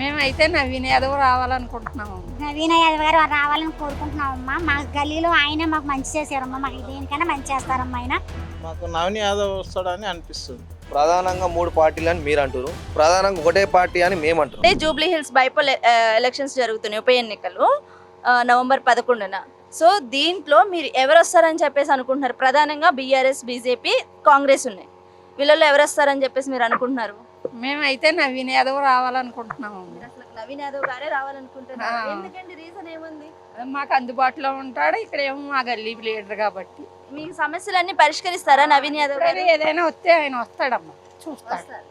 మేమైతే నవీన్ యాదవ్ రావాలనుకుంటున్నాము. నవీన యాదవ్ గారు రావాలని కోరుకుంటున్నామమ్మా. మా గల్లీలో ఆయన మాకు మంచి చేశారమ్మా. మాకు దేనికైనా మంచి చేస్తారమ్మా ఆయన. మాకు నవీన్ యాదవ్ వస్తాడని అనిపిస్తుంది. ప్రధానంగా 3 పార్టీలు అని మీరు అంటారు, ప్రధానంగా ఒకటే పార్టీ అని మేము అంటారు. అంటే జూబ్లీ హిల్స్ బైపోల్ ఎలక్షన్స్ జరుగుతున్నాయి, ఉప ఎన్నికలు నవంబర్ 11న. సో దీంట్లో మీరు ఎవరు వస్తారని చెప్పేసి అనుకుంటున్నారు? ప్రధానంగా బీఆర్ఎస్, బీజేపీ, కాంగ్రెస్ ఉన్నాయి. వీళ్ళలో ఎవరు వస్తారని చెప్పేసి మీరు అనుకుంటున్నారు? మేమైతే నవీన్ యాదవ్ రావాలనుకుంటున్నాము. అసలు నవీన్ యాదవ్ గారే రావాలనుకుంటున్నారు. ఆ. ఎందుకండి? రీజన్ ఏముంది? మాకు అందుబాటులో ఉంటాడు, ఇక్కడేమో మా గల్లీ లీడర్ కాబట్టి. మీ సమస్యలన్నీ పరిష్కరిస్తారా నవీన్ యాదవ్ గారు? ఎప్పుడైనా ఏదైనా వస్తే ఆయన వస్తాడమ్మా, చూస్తాడు. వస్తారు.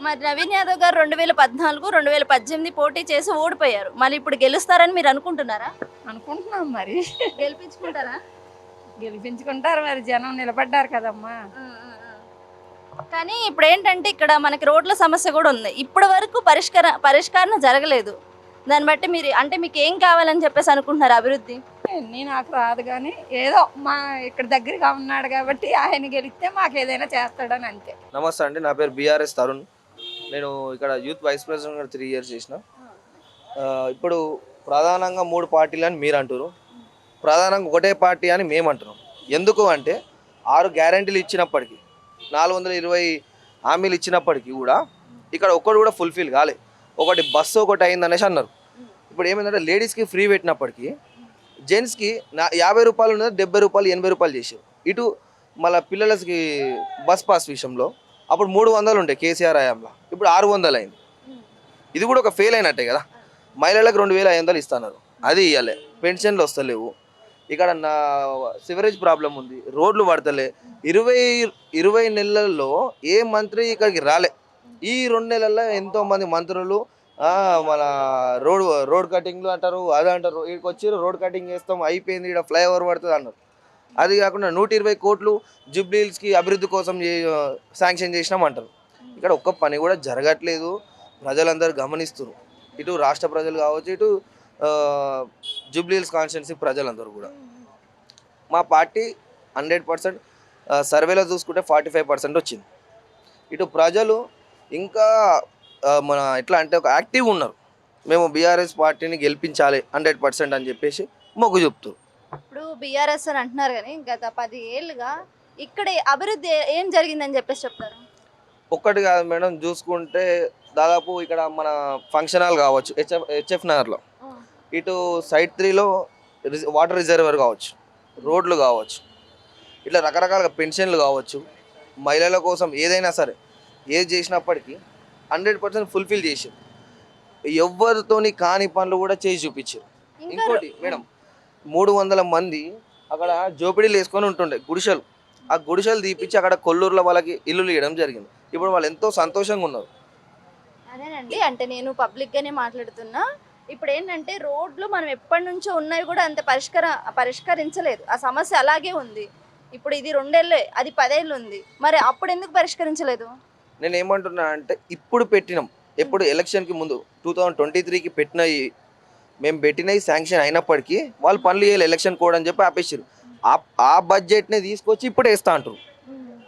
మరి నవీన్ యాదవ్ గారు 2014, 2018 పోటీ చేసి ఓడిపోయారు. మళ్ళీ ఇప్పుడు గెలుస్తారని మీరు అనుకుంటున్నారా? అనుకుంటున్నాం మరి. గెలిపించుకుంటారా? గెలిపించుకుంటారు మరి, జనం నిలబడ్డారు కదమ్మా. కానీ ఇప్పుడు ఏంటంటే ఇక్కడ మనకి రోడ్ల సమస్య కూడా ఉంది. ఇప్పటి వరకు పరిష్కారం జరగలేదు. దాన్ని బట్టి మీరు అంటే మీకు ఏం కావాలని చెప్పేసి అనుకుంటున్నారు అభివృద్ధి? నాకు రాదు కానీ ఏదో మా ఇక్కడ దగ్గరగా ఉన్నాడు కాబట్టి ఆయన గెలిస్తే మాకు ఏదైనా చేస్తాడని అంతే. నమస్తే అండి, నా పేరు బీఆర్ఎస్ తరుణ్. నేను ఇక్కడ యూత్ వైస్ ప్రెసిడెంట్గా 3 years చేసిన. ఇప్పుడు ప్రధానంగా 3 పార్టీలు అని మీరు అంటారు, ప్రధానంగా ఒకటే పార్టీ అని మేము అంటున్నాం. ఎందుకు అంటే 6 గ్యారంటీలు ఇచ్చినప్పటికీ, 420 హామీలు ఇచ్చినప్పటికీ కూడా ఇక్కడ ఒక్కడు కూడా ఫుల్ఫిల్ కాలే. ఒకటి బస్సు ఒకటి అయింది అనేసి అన్నారు. ఇప్పుడు ఏమైందంటే లేడీస్కి ఫ్రీ పెట్టినప్పటికీ జెంట్స్కి 50 రూపాయలు ఉన్నది 70 రూపాయలు, 80 రూపాయలు చేశారు. ఇటు మళ్ళీ పిల్లలకి బస్ పాస్ విషయంలో అప్పుడు 300 ఉండే కేసీఆర్ హయాంలో, ఇప్పుడు 600 అయింది. ఇది కూడా ఒక ఫెయిల్ అయినట్టే కదా. మహిళలకు 2500 ఇస్తున్నారు, అది ఇవ్వలే. పెన్షన్లు వస్తలేవు. ఇక్కడ నా సివరేజ్ ప్రాబ్లం ఉంది, రోడ్లు పడతలే. 20 నెలల్లో ఏ మంత్రి ఇక్కడికి రాలే. ఈ 2 నెలల్లో ఎంతోమంది మంత్రులు మన రోడ్ కటింగ్లు అంటారు, అది అంటారు. ఇక్కడికి వచ్చి రోడ్ కటింగ్ చేస్తాం, అయిపోయింది, ఇక్కడ ఫ్లైఓవర్ పడుతుంది అన్నారు. అది కాకుండా 120 కోట్లు జూబ్లీ హిల్స్కి అభివృద్ధి కోసం శాంక్షన్ చేసినాం అంటారు. ఇక్కడ ఒక్క పని కూడా జరగట్లేదు. ప్రజలందరూ గమనిస్తున్నారు, ఇటు రాష్ట్ర ప్రజలు కావచ్చు, ఇటు జూబ్లీ హిల్స్ కాన్స్టిట్యున్సీ ప్రజలందరూ కూడా. మా పార్టీ 100% సర్వేలో చూసుకుంటే 45% వచ్చింది. ఇటు ప్రజలు ఇంకా మన ఎట్లా అంటే ఒక యాక్టివ్ ఉన్నారు. మేము బీఆర్ఎస్ పార్టీని గెలిపించాలి 100% అని చెప్పేసి మొగ్గు చూపుతారు. ఇప్పుడు బీఆర్ఎస్ అని అంటున్నారు కానీ గత 10 ఏళ్ళుగా ఇక్కడ అభివృద్ధి ఏం జరిగిందని చెప్పేసి చెప్తారు? ఒక్కటి కాదు మేడం, చూసుకుంటే దాదాపు ఇక్కడ మన ఫంక్షన్ హాల్ కావచ్చు, హెచ్ఎఫ్ నగర్లో, ఇటు సైడ్ 3లో వాటర్ రిజర్వర్ కావచ్చు, రోడ్లు కావచ్చు, ఇట్లా రకరకాలుగా పెన్షన్లు కావచ్చు, మహిళల కోసం ఏదైనా సరే ఏది చేసినప్పటికీ 100% ఫుల్ఫిల్ చేశారు. ఎవరితోని కాని పనులు కూడా చేసి చూపించారు. ఇంకోటి మేడం, 300 మంది అక్కడ జోపిడీలు వేసుకొని ఉంటుండే గుడిసెలు. ఆ గుడిసెలు తీపిచ్చి అక్కడ కొల్లూరులో వాళ్ళకి ఇల్లులు ఇవ్వడం జరిగింది. ఇప్పుడు వాళ్ళు ఎంతో సంతోషంగా ఉన్నారు. అదేనండి, అంటే నేను పబ్లిక్గానే మాట్లాడుతున్నా. ఇప్పుడు ఏంటంటే రోడ్లు మనం ఎప్పటి నుంచో ఉన్నవి కూడా అంత పరిష్కరించలేదు. ఆ సమస్య అలాగే ఉంది. ఇప్పుడు ఇది 2 ఏళ్ళే, అది 10 ఏళ్ళు ఉంది. మరి అప్పుడు ఎందుకు పరిష్కరించలేదు? నేను ఏమంటున్నా అంటే ఇప్పుడు పెట్టినాం, ఎప్పుడు ఎలక్షన్కి ముందు 2023కి పెట్టినవి, మేము పెట్టినవి శాంక్షన్ అయినప్పటికీ వాళ్ళు పనులు చేయాలి ఎలక్షన్ కోడ్ అని చెప్పి ఆపేసారు. ఆ బడ్జెట్ని తీసుకొచ్చి ఇప్పుడు వేస్తా అంటారు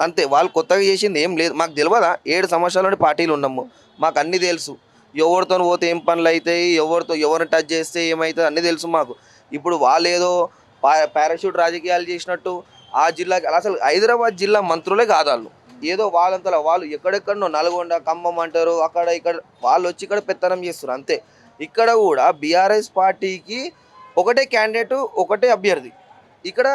అంతే. వాళ్ళు కొత్తగా చేసింది ఏం లేదు. మాకు తెలియదా? 7 సంవత్సరాల నుండి పార్టీలు ఉన్నాము, మాకు అన్నీ తెలుసు. ఎవరితో పోతే ఏం పనులు అవుతాయి, ఎవరిని టచ్ చేస్తే ఏమవుతుంది అన్నీ తెలుసు మాకు. ఇప్పుడు వాళ్ళు ఏదో పారాషూట్ రాజకీయాలు చేసినట్టు ఆ జిల్లాకి, అసలు హైదరాబాద్ జిల్లా మంత్రులే కాదు వాళ్ళు. ఏదో వాళ్ళంతలా వాళ్ళు ఎక్కడెక్కడనో నల్గొండ, ఖమ్మం అంటారు, అక్కడ ఇక్కడ వాళ్ళు వచ్చి ఇక్కడ పెత్తనం చేస్తారు అంతే. ఇక్కడ కూడా బీఆర్ఎస్ పార్టీకి ఒకటే క్యాండిడేట్, ఒకటే అభ్యర్థి. ఇక్కడ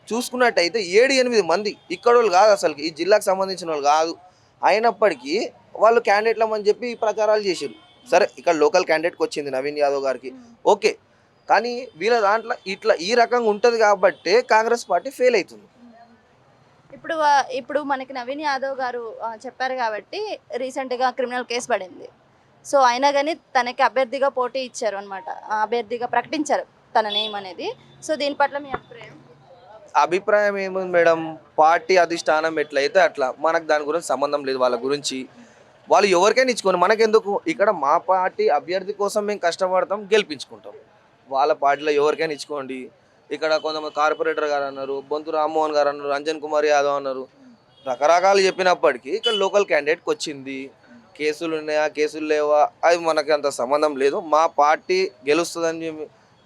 చూసుకున్నట్టయితే 7-8 మంది ఇక్కడ వాళ్ళు కాదు, అసలు ఈ జిల్లాకు సంబంధించిన వాళ్ళు కాదు. అయినప్పటికీ వాళ్ళు క్యాండిడేట్లమని చెప్పి ప్రచారాలు చేశారు. సరే, ఇక్కడ లోకల్ క్యాండిడేట్కి వచ్చింది నవీన్ యాదవ్ గారికి, ఓకే. కానీ వీళ్ళ దాంట్లో ఇట్లా ఈ రకంగా ఉంటుంది కాబట్టి కాంగ్రెస్ పార్టీ ఫెయిల్ అవుతుంది. ఇప్పుడు మనకి నవీన్ యాదవ్ గారు చెప్పారు కాబట్టి రీసెంట్గా క్రిమినల్ కేసు పడింది. సో అయినా కానీ తనకి అభ్యర్థిగా పోటీ ఇచ్చారు అనమాట, అభ్యర్థిగా ప్రకటించారు తన నేమ్ అనేది. సో దీని పట్ల మీ అభిప్రాయం ఏముంది మేడం? పార్టీ అధిష్టానం ఎట్లయితే అట్లా, మనకు దాని గురించి సంబంధం లేదు. వాళ్ళ గురించి వాళ్ళు ఎవరికైనా ఇచ్చుకోండి, మనకెందుకు? ఇక్కడ మా పార్టీ అభ్యర్థి కోసం మేము కష్టపడతాం, గెలిపించుకుంటాం. వాళ్ళ పార్టీలో ఎవరికైనా ఇచ్చుకోండి. ఇక్కడ కొంతమంది కార్పొరేటర్ గారు అన్నారు, బొంతు రామ్మోహన్ గారు అన్నారు, అంజన్ కుమార్ యాదవ్ అన్నారు, రకరకాలు చెప్పినప్పటికీ ఇక్కడ లోకల్ క్యాండిడేట్కి వచ్చింది. కేసులు ఉన్నాయా కేసులు లేవా అది మనకి అంత సంబంధం లేదు. మా పార్టీ గెలుస్తుందని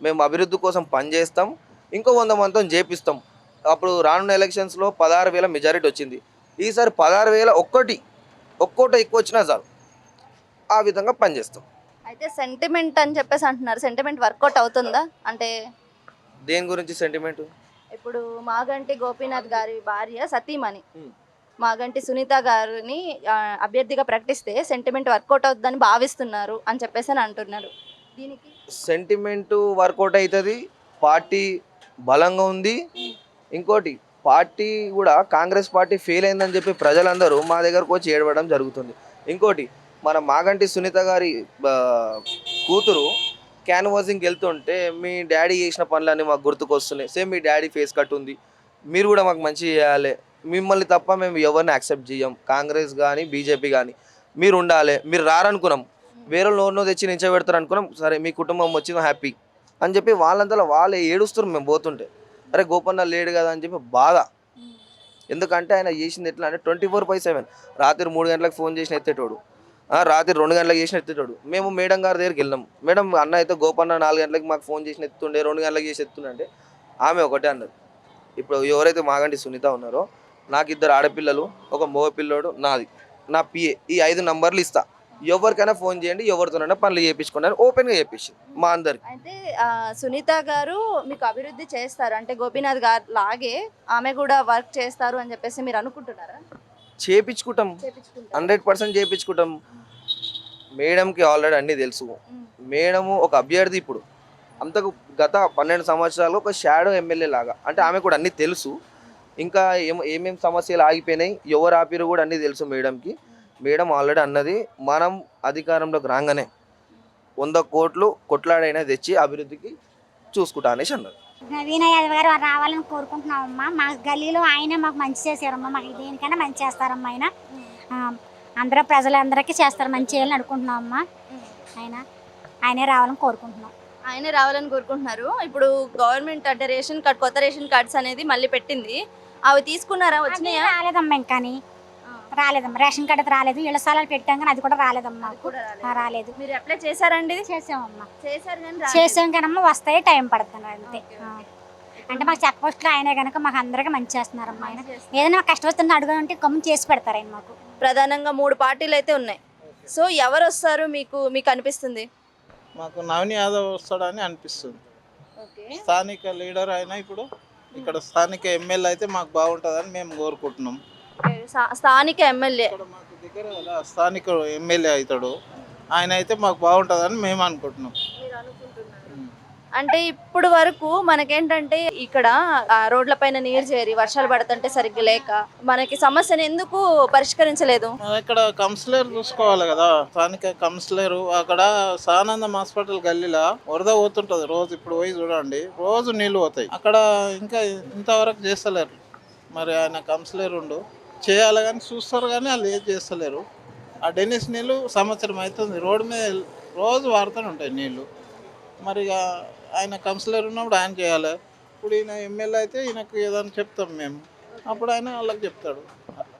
మేము అభివృద్ధి కోసం పనిచేస్తాం. ఇంకో 100 మందితో చేపిస్తాం. అప్పుడు రానున్న ఎలక్షన్స్లో 16,000 మెజారిటీ వచ్చింది. ఈసారి 16,000 ఒక్కోటి ఎక్కువ వచ్చినా చాలు. ఆ విధంగా పనిచేస్తాం. అయితే సెంటిమెంట్ అని చెప్పేసి అంటున్నారు, సెంటిమెంట్ వర్కౌట్ అవుతుందా? అంటే దేని గురించి సెంటిమెంట్? ఇప్పుడు మాగంటి గోపీనాథ్ గారి భార్య సతీమణి మాగంటి సునీత గారిని అభ్యర్థిగా ప్రకటిస్తే సెంటిమెంట్ వర్కౌట్ అవుతుందని భావిస్తున్నారు అని చెప్పేసి అని అంటున్నారు. దీనికి సెంటిమెంట్ వర్కౌట్ అవుతుంది. పార్టీ బలంగా ఉంది. ఇంకోటి పార్టీ కూడా కాంగ్రెస్ పార్టీ ఫెయిల్ అయిందని చెప్పి ప్రజలందరూ మా దగ్గరకు వచ్చి ఏడవడం జరుగుతుంది. ఇంకోటి మన మాగంటి సునీత గారి కూతురు క్యాన్వాసింగ్కి వెళ్తుంటే మీ డాడీ చేసిన పనులన్నీ మాకు గుర్తుకొస్తున్నాయి. సేమ్ మీ డాడీ ఫేస్ కట్ ఉంది, మీరు కూడా మాకు మంచి చేయాలి, మిమ్మల్ని తప్ప మేము ఎవరిని యాక్సెప్ట్ చేయం, కాంగ్రెస్ కానీ బీజేపీ కానీ మీరు ఉండాలి, మీరు రారనుకున్నాం, వేరే నోరునో తెచ్చి నించోబెడతారు అనుకున్నాం. సరే మీ కుటుంబం వచ్చిందో హ్యాపీ అని చెప్పి వాళ్ళంతా వాళ్ళే ఏడుస్తారు మేము పోతుంటే. అరే గోపన్న లేడు కదా అని చెప్పి బాధ. ఎందుకంటే ఆయన చేసింది ఎట్లా అంటే 24/7 రాత్రి 3 గంటలకు ఫోన్ చేసిన ఎత్తేటోడు, రాత్రి 2 గంటలకు చేసిన ఎత్తేటోడు. మేము మేడం గారి దగ్గరికి వెళ్ళాం. మేడం అన్న అయితే గోపన్న 4 గంటలకు మాకు ఫోన్ చేసిన ఎత్తుండే, 2 గంటలకు చేసి ఎత్తుండే. ఆమె ఒకటే అన్నది, ఇప్పుడు ఎవరైతే మాగంటి సునీత ఉన్నారో నాకు 2 ఆడపిల్లలు, ఒక మగ పిల్లోడు, నా పిఏ, ఈ 5 నంబర్లు ఇస్తా, ఎవరికైనా ఫోన్ చేయండి, ఎవరితోనైనా పనులు చేయించుకోండి ఓపెన్గా చేయించి మా అందరికి. అయితే సునీత గారు మీకు అభివృద్ధి చేస్తారు అంటే గోపీనాథ్ గారు లాగే ఆమె కూడా వర్క్ చేస్తారు అని చెప్పేసి మీరు అనుకుంటున్నారా? చేయించుకుంటాం, 100% చేయించుకుంటాం. మేడంకి ఆల్రెడీ అన్నీ తెలుసు. మేడము ఒక అభ్యర్థి. ఇప్పుడు అంతకు గత 12 సంవత్సరాలు ఒక షాడో ఎమ్మెల్యే లాగా, అంటే ఆమె కూడా అన్నీ తెలుసు. ఇంకా ఏమేమి సమస్యలు ఆగిపోయినాయి, ఎవరు ఆపిరు కూడా అన్నీ తెలుసు మేడంకి. మేడం ఆల్రెడీ అన్నది, మనం అధికారంలోకి రాగానే 100 కోట్లు కొట్లాడైనా తెచ్చి అభివృద్ధికి చూసుకుంటా అనేసి అన్నది. నవీన యాదవ్ గారు రావాలని కోరుకుంటున్నామమ్మా. మా గల్లీలో ఆయనే మాకు మంచి చేశారమ్మా. మాకు దేనికైనా మంచి చేస్తారమ్మా. అందరూ ప్రజలందరికీ చేస్తారు, మంచి చేయాలని అనుకుంటున్నామమ్మా. ఆయనే రావాలని కోరుకుంటున్నాం. ఆయనే రావాలని కోరుకుంటున్నారు. ఇప్పుడు గవర్నమెంట్ అంటే రేషన్ కార్డ్, కొత్త రేషన్ కార్డ్స్ అనేది మళ్ళీ పెట్టింది. అవి తీసుకున్నారా? వచ్చినాయా? రాలేదమ్మా, ఇంకా రాలేదమ్మా. రేషన్ కార్డు అయితే రాలేదు. ఇళ్ల స్థలాలు పెట్టాం కానీ అది కూడా రాలేదమ్మా. రాలేదు. మీరు అప్లై చేశారండి? చేసామమ్మా. చేశారు కానీ చేసాం కానమ్మా, వస్తాయి, టైం పడుతుంది అంతే. అంటే మాకు చెక్ పోస్టులు ఆయనే కనుక మాకు అందరికీ మంచి చేస్తున్నారమ్మా. ఆయన ఏదైనా మాకు కష్టం వస్తుంది అడుగుంటే కమ్ము చేసి పెడతారు ఆయన మాకు. ప్రధానంగా 3 పార్టీలు అయితే ఉన్నాయి. సో ఎవరు వస్తారు మీకు అనిపిస్తుంది? మాకు నవీన్ యాదవ్ వస్తాడని అనిపిస్తుంది. స్థానిక లీడర్ అయినా ఇప్పుడు ఇక్కడ స్థానిక ఎమ్మెల్యే అయితే మాకు బాగుంటుందని మేము కోరుకుంటున్నాం. స్థానిక ఎమ్మెల్యే ఇక్కడ మాకు దగ్గర కదా స్థానిక ఎమ్మెల్యే అవుతాడు, ఆయన అయితే మాకు బాగుంటుందని మేము అనుకుంటున్నాం. అంటే ఇప్పుడు వరకు మనకేంటంటే ఇక్కడ రోడ్ల పైన నీరు చేరి వర్షాలు పడుతుంటే సరిగ్గా లేక మనకి సమస్యను ఎందుకు పరిష్కరించలేదు? ఇక్కడ కౌన్సిలర్ చూసుకోవాలి కదా, స్థానిక కౌన్సిలర్. అక్కడ సానందం హాస్పిటల్ గల్లీలో వరద పోతుంటది రోజు. ఇప్పుడు పోయి చూడండి, రోజు నీళ్లు పోతాయి అక్కడ. ఇంకా ఇంతవరకు చేస్తలేరు. మరి ఆయన కౌన్సిలర్ ఉండు చేయాలి కానీ చూస్తారు కానీ వాళ్ళు ఏది చేస్తలేరు. ఆ డెన్నిస్ నీళ్ళు సంవత్సరం అవుతుంది రోడ్డు మీద రోజు వాడుతూనే ఉంటాయి నీళ్ళు. మరి ఆయన కౌన్సిలర్ ఉన్నప్పుడు ఆయన చేయాలి. ఇప్పుడు ఈయన ఎమ్మెల్యే అయితే ఈయనకు ఏదైనా చెప్తాం మేము, అప్పుడు ఆయన వాళ్ళకి చెప్తాడు.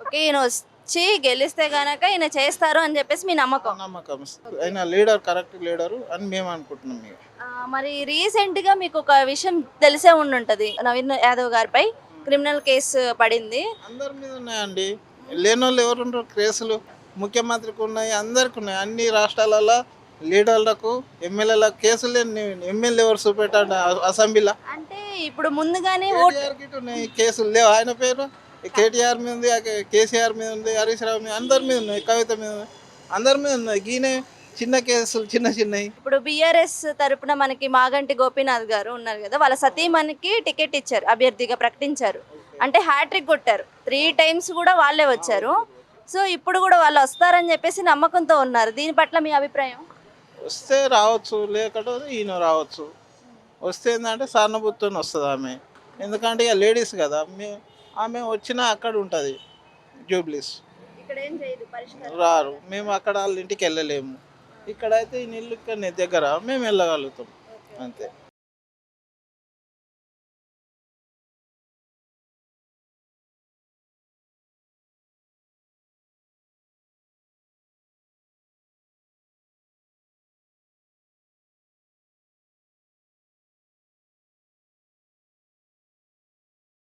ఓకే, ఈయన వచ్చి గెలిస్తే గనక ఈయన చేస్తారు అని చెప్పేసి మీ నమ్మకం? ఆయన లీడర్, కరెక్ట్ లీడరు అని మేము అనుకుంటున్నాం. మరి రీసెంట్గా మీకు ఒక విషయం తెలిసే ఉండుంటుంది, నవీన్ యాదవ్ గారిపై క్రిమినల్ కేసు పడింది. అందరి మీద ఉన్నాయండి, లేని వాళ్ళు ఎవరు ఉంటారు? కేసులు ముఖ్యమంత్రికి ఉన్నాయి, అందరికి ఉన్నాయి. అన్ని రాష్ట్రాలలో లీడర్లకు ఎమ్మెల్యేలకు కేసులు లేని ఎమ్మెల్యే ఎవరు చూపెట్టాడు అసెంబ్లీలో? అంటే ఇప్పుడు ముందుగానే ఉన్నాయి కేసులు లేవు. ఆయన పేరు కేటీఆర్ మీద ఉంది, కేసీఆర్ మీద ఉంది, హరీష్ రావు మీద, అందరి మీద ఉన్నాయి, కవిత మీద ఉన్నాయి, అందరి మీద ఉన్నాయి. గీనే చిన్న కేసులు చిన్నవి. ఇప్పుడు బీఆర్ఎస్ తరపున మనకి మాగంటి గోపీనాథ్ గారు ఉన్నారు కదా, వాళ్ళ సతీమణికి టికెట్ ఇచ్చారు, అభ్యర్థిగా ప్రకటించారు. అంటే హ్యాట్రిక్ కొట్టారు, 3 times కూడా వాళ్ళే వచ్చారు. సో ఇప్పుడు కూడా వాళ్ళు వస్తారని చెప్పేసి నమ్మకంతో ఉన్నారు. దీని పట్ల మీ అభిప్రాయం? వస్తే రావచ్చు, లేకపోతే ఈయన రావచ్చు. వస్తే ఏంటంటే సానుభూతితో వస్తుంది ఆమె. ఎందుకంటే ఇక లేడీస్ కదా, ఆమె వచ్చినా అక్కడ ఉంటుంది జూబ్లీస్, రారు. మేము అక్కడ వాళ్ళ ఇంటికి వెళ్ళలేము. ఇక్కడైతే ఈ నీళ్ళు ఇక్కడ దగ్గర మేము వెళ్ళగలుగుతాం అంతే.